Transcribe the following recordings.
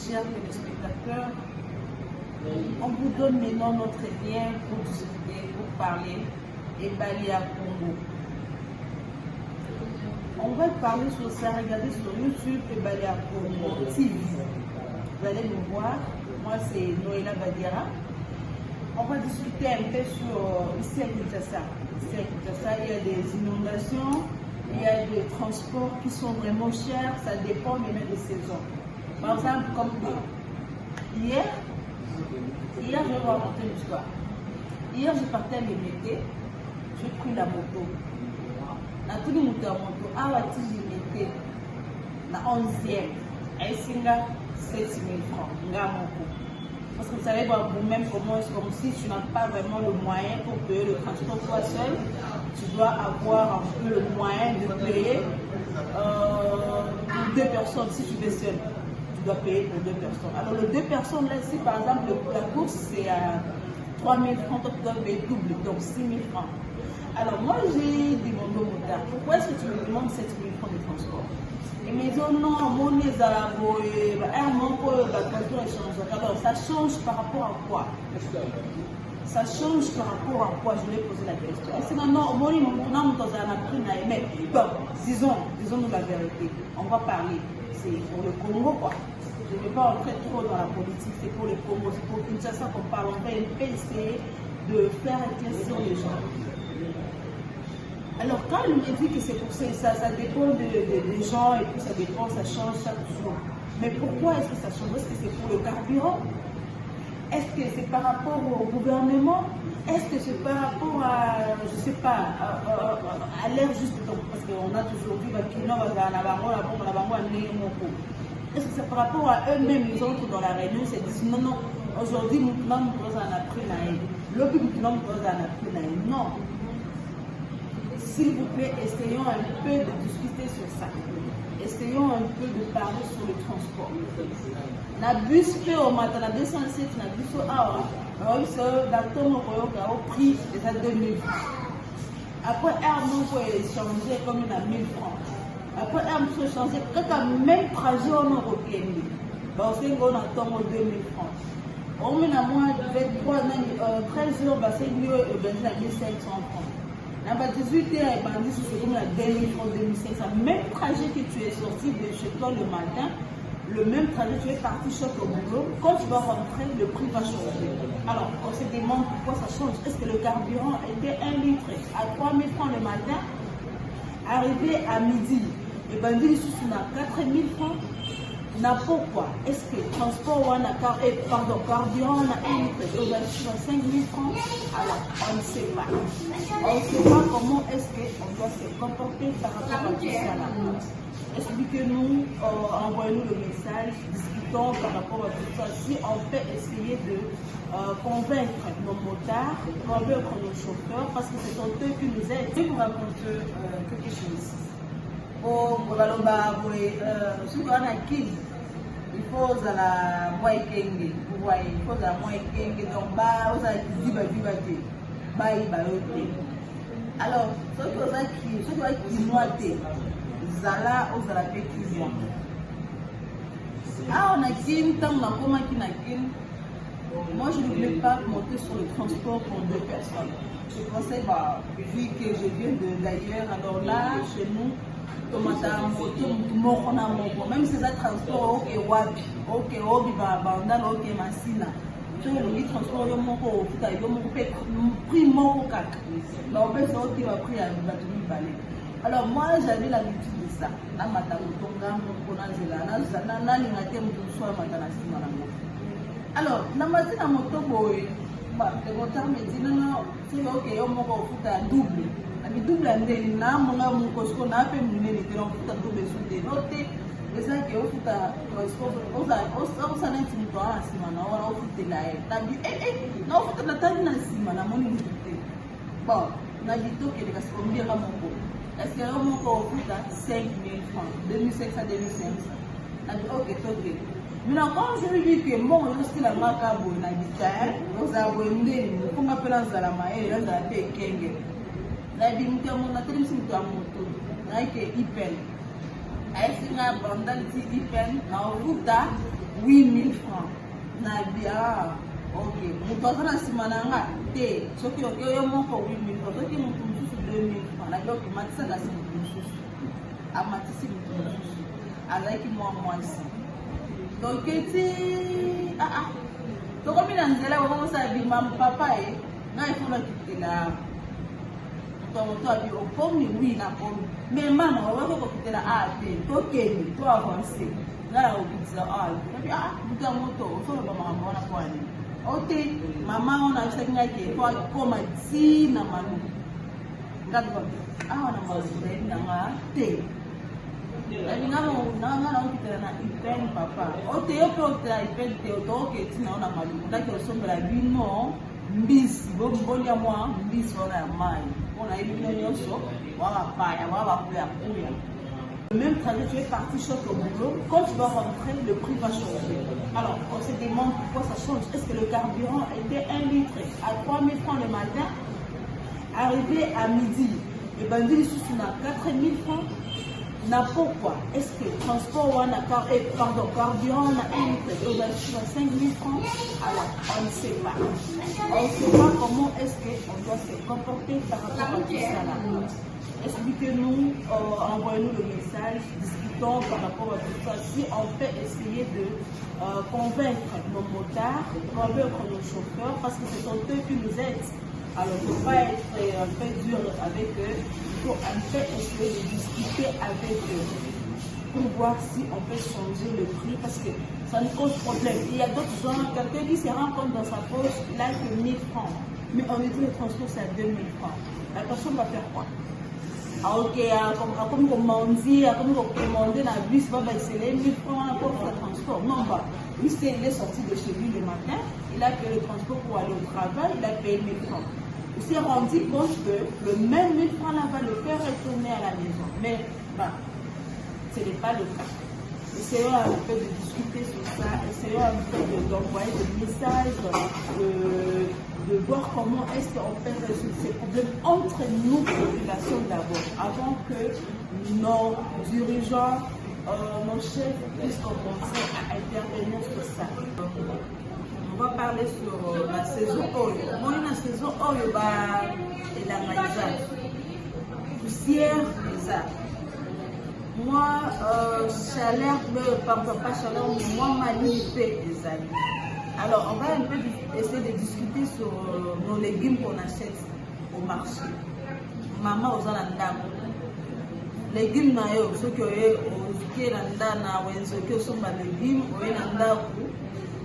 chers téléspectateurs, on vous donne maintenant notre lien pour discuter, pour parler et Bali à Congo. On va parler sur ça, regardez sur YouTube et Bali à Congo TV. Vous allez nous voir. Moi, c'est Noéla Badiara. On va discuter un peu sur ici à Kinshasa. Ici à Kinshasa, il y a des inondations, il y a des transports qui sont vraiment chers, ça dépend même des saisons. Par exemple, comme hier, je vais vous raconter une histoire. Hier, je partais à Limité, j'ai pris la moto. Na tout le monde à moto, à la Limité, na 11e, à Singa, 7 000 francs, parce que vous savez vous-même comment est-ce comme si tu n'as pas vraiment le moyen pour payer le transport toi seul, tu dois avoir un peu le moyen de payer pour 2 personnes si tu es seul. Tu dois payer pour 2 personnes. Alors les 2 personnes là, si par exemple la course c'est à 3 000 francs, tu dois payer double, donc 6 000 francs. Alors moi j'ai demandé au motard, pourquoi est-ce que tu me demandes 7 000 francs de transport? Et mes zones non, mon alors ça change par rapport à quoi? Ça change par rapport à quoi? Je lui ai posé la question. Et c'est maintenant, mais bon, disons-nous la vérité. On va parler. C'est pour le Congo, quoi. Je ne vais pas entrer trop dans la politique, c'est pour le Congo, c'est pour Kinshasa qu'on parle. On va essayer de faire éclaircir les gens. Alors, quand il me dit que c'est pour ça, ça dépend des gens et puis ça dépend, ça change chaque jour. Mais pourquoi est-ce que ça change? Est-ce que c'est pour le carburant? Est-ce que c'est par rapport au gouvernement? Est-ce que c'est par rapport à, je ne sais pas, à l'air juste donc, parce qu'on a toujours vu est-ce que c'est par rapport à eux-mêmes, les autres dans la réunion, c'est dit non, non, aujourd'hui, nous avons appris non. S'il vous plaît, essayons un peu de discuter sur ça. Essayons un peu de parler sur le transport. La bus fait au matin, la 207, la bus au awa, au prix de 2000 francs. Après, on peut échanger comme il a 1000 francs. Après, on peut changer, quand le même trajet on a repris, on sait qu'on attend 2000 francs. On met à moins 23, 13 jours, c'est 1500 francs. À 18h, c'est comme la 2000 francs, 2500. Même trajet que tu es sorti de chez toi le matin, le même trajet, tu es parti chez ton boulot. Quand tu vas rentrer, le prix va changer. Alors, on se demande pourquoi ça change. Est-ce que le carburant était 1 litre à 3000 francs le matin, arrivé à midi, et ben, il y a 4000 francs? Pourquoi? Est-ce que le transport on a carburant on a 1 litre et on a 5 000 francs? Alors on ne sait pas. On ne sait pas comment est-ce qu'on doit se comporter par rapport à tout ça là. Expliquez-nous, envoyez-nous le message, discutons par rapport à tout ça. Si on peut essayer de convaincre nos motards, convaincre nos chauffeurs, parce que ce sont eux qui nous aident. Je vais vous raconter quelque chose. Il faut la moitié il faut la moitié donc alors ceux qui noient zala aux la petite on a qui tant la comment qui n'a qu'une. Moi je ne voulais pas monter sur le transport pour 2 personnes. Je pensais vu que je viens d'ailleurs, alors là chez nous même si c'est un transport alors moi j'avais l'habitude de ça. Alors le moteur me dit non, c'est ok, on va double. Mais double année, na mon amour, parce qu'on a fait une année, on a double sous des notes. Les gens qui ont fait un transport, on s'en est dit, on a fait de la haine. On a fait de la taille, on a fait bon, on a dit que les gens ont bien mon pot. Est-ce qu'il y a un mot pour 5 000 francs, 2500, 2500? On a dit ok, ok. Mais quand je lui dis que bon, je suis la marque à vous, on a dit ça, on a dit, on appelle un salamaï, on a fait Kenge. La vie de mon atelier, c'est un moto. Like Ipen. I think I'm bandal Ipen. Now, Ruta, 8 000 francs. Na bien, ok. Mon papa na simananga, te. Ce qui est au moins pour 8 000 francs. Ce qui est mon plus 2 000 francs. La bloc, matissa la c'est mon plus. A matissi mon plus. Avec moi ici. Donc, tu donc comme il a dit là, on va dire maman papa et non il faut la quitter là. Donc toi tu au pomme oui na pomme. Mais maman on va quitter là ah ok toi avancer. Là on dit ça ah puis ah tu as moto on fait maman on a quoi aller. Ok maman on a fait nga qui toi comme si na manu. Ngat ko ah on a mal na nga te. Nanga na ukitela na ipen papa. Ote yo pe la ipen te otoke tina ona malu. Ndaki osombela bino mbisi bo mbolia mwa mbisi ona ya mai. On a eu une nyonso wala paya wala kuya. Même trajet, tu es parti choquer au boulot. Quand tu vas rentrer, le prix va changer. Alors, on se demande pourquoi ça change. Est-ce que le carburant était 1 litre à 3 000 francs le matin, arrivé à midi, et ben dit sous 4 000 francs. Na pourquoi est-ce que le transport ou carburant on a 1 litre et on 5 000 francs? Alors on ne sait pas. On ne sait pas comment est-ce qu'on doit se comporter par rapport à tout ça là. Expliquez-nous, envoyez-nous le message, discutons par rapport à tout ça. Si on peut essayer de convaincre nos motards, convaincre nos chauffeurs, parce que ce sont eux qui nous aident. Alors, il ne faut pas être un peu dur avec eux, il faut un peu essayer de discuter avec eux pour voir si on peut changer le prix parce que ça nous cause problème. Il y a d'autres gens, quelqu'un qui se rend compte dans sa poche, il a que 1000 francs, mais on lui dit le transport c'est à 2000 francs. La personne va faire quoi? Ah, ok, comme on dit, comme on commande la bus, va baisser les 1000 francs pour faire le transport. Non, bah, lui, il est sorti de chez lui le matin, il a payé le transport pour aller au travail, il a payé 1000 francs. Il s'est rendu compte que le même 1000 francs là va le faire retourner à la maison. Mais bah, ce n'est pas le cas. Essayons un peu de discuter sur ça, essayons un peu d'envoyer des messages, de voir comment est-ce qu'on peut résoudre ces problèmes entre nous, population d'abord, avant que nos dirigeants, nos chefs puissent commencer à intervenir sur ça. On va parler sur la saison oil. Moi, la saison oil, et la maïzage. Poussière, ça. Moi, chaleur, pardon, pas chaleur, mais moi, ma limité, les amis. Alors, on va un peu essayer de discuter sur nos légumes qu'on achète au marché. Maman, aux alandam. Légumes, ceux qui ont légumes,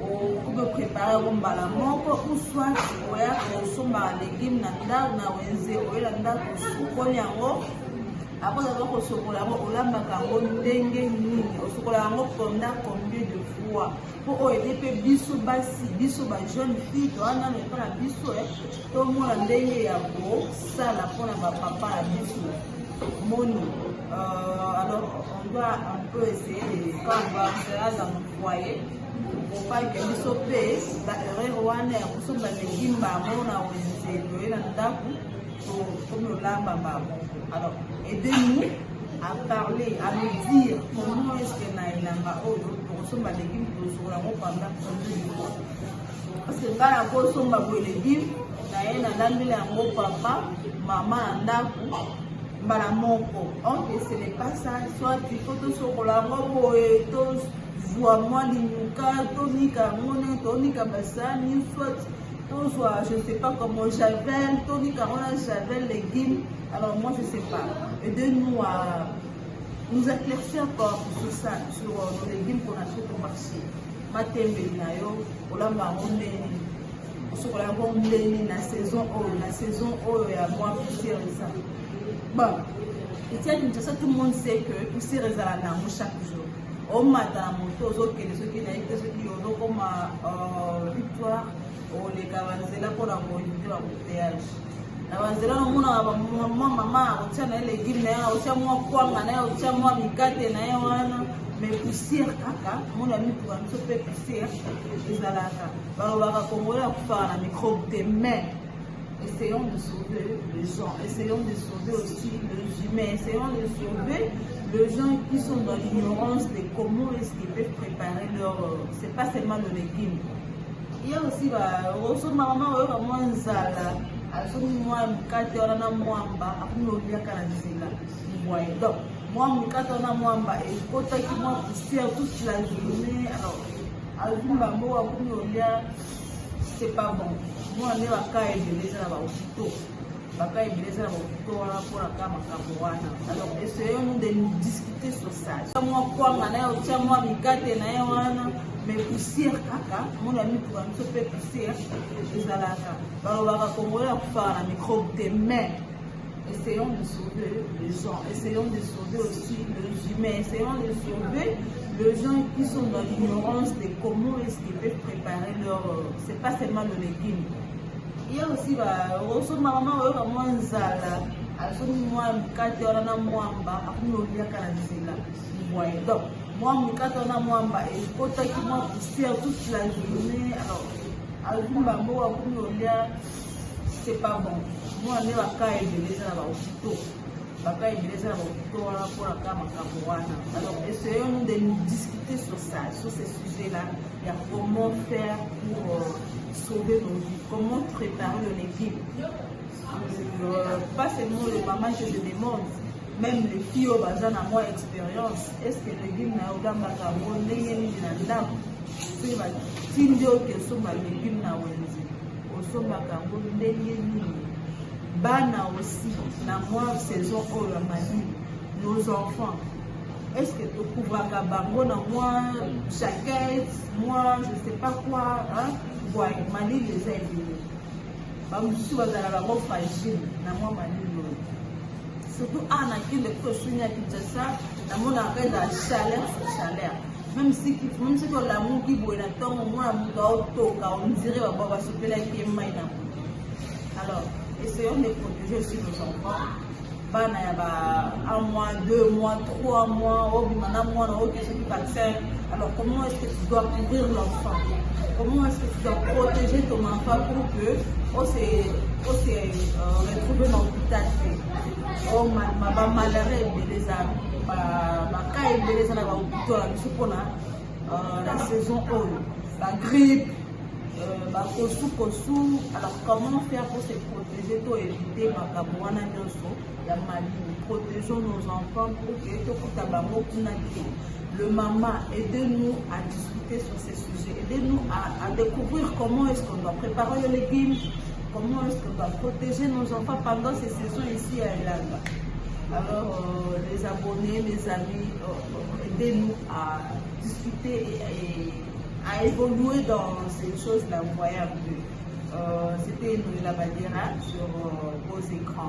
on peut préparer un balamoko ou soit on a des légumes na wenze ou la ndako après avoir osokola on l'a makango ndenge nini osokola ngo pendant combien de fois pour aider pe biso basi biso ba jeune fille to ana ne pas biso to mona ndenge ya bo sala pona ba papa la biso moni alors on doit un peu essayer de quand on va faire dans le foyer pour pas que biso pe ba erreur wana ya kusomba légumes ba mona wenze to ela ndako comme le lamba babo. Alors, aidez-nous à parler, à nous dire comment est-ce que nous avons pour les légumes pour la pendant combien de fois. Parce que quand on a les légumes, nous avons papa, maman, ndako, balamoko. Ok, ce n'est pas ça. Soit il faut que ce la moko et tous voient moi l'inuka, tonika mone, tonika basani, soit je ne sais pas comment javel, Tony Carona javel, légumes. Alors moi je ne sais pas. Aidez-nous à nous éclaircir encore sur ça, sur nos légumes qu'on achète au marché. Matembe nayo, olamba ondeni, olamba ondeni na saison oyo ya moi poussière ça. Bon, et tiens tout le monde sait que poussière est à la chaque jour. Au matin, moto qui ont comme victoire. Les cavanzela pour la mobilité à l'embouteillage. La vanzela, moi, maman, on tient les légumes, on tient moi poing, on tient moi mikate, mais poussière, caca, mon ami pour un peu poussière, les alaka. On va commander à faire la microbe des mains. Essayons de sauver les gens, essayons de sauver aussi les humains, essayons de sauver les gens qui sont dans l'ignorance de comment est-ce qu'ils peuvent préparer leur... c'est pas seulement le légume. Il y a aussi, maman, donc, moi, mon katana, moi, et quand il m'a poussé toute la journée, alors, c'est pas bon. Moi, on est à Kaye de l'État alors, essayons de nous discuter sur ça. Moi, quoi, moi, mais poussière, caca, mon ami, pour un peu poussière, les alaka. Alors, on va faire un microbe des mains. Essayons de sauver les gens, essayons de sauver aussi les humains, essayons de sauver les gens qui sont dans l'ignorance de comment est-ce qu'ils peuvent préparer leur... c'est pas seulement le légume. Il y a aussi, maman, donc, moi, mon katana, moi, et quand il m'a poussé toute la journée, alors, c'est pas bon. Moi, on est à Kaye de l'État alors, essayons de nous discuter sur ça, sur ces sujets-là. Il y a comment faire pour sauver nos vies, comment préparer le légume. Pas seulement les mamans que je demande, même les filles au bazar ont moins d'expérience. Est-ce que le légume n'a pas de légume n'a Bana aussi, la moi saison où la maladie, nos enfants. Est-ce que tu peux voir moi, chacun, moi, je ne sais pas quoi, hein? Ouais, Mali les a aidés. Je suis fragile, moi, Mali. Surtout, on a qui le prochain à Kinshasa, on a la chaleur sur chaleur. Même si l'amour qui boit la tombe, on dirait que on va se faire alors, essayons de protéger aussi nos enfants. Un mois, 2 mois, 3 mois, alors comment est-ce que tu dois couvrir l'enfant? Comment est-ce que tu dois protéger ton enfant pour que on se retrouve dans l'hôpital? Oh, ma malheureuse, les la saison la grippe, alors comment faire pour se protéger, pour éviter la maladie? Protégeons nos enfants pour que le maman, aidez-nous à discuter sur ces sujets, aidez-nous à découvrir comment est-ce qu'on doit préparer les légumes, comment est-ce qu'on doit protéger nos enfants pendant ces saisons ici à Elanga. Alors, les abonnés, les amis, aidez-nous à discuter et à évoluer dans ces choses-là. Vous voyez un peu. C'était Noéla Badira sur vos écrans.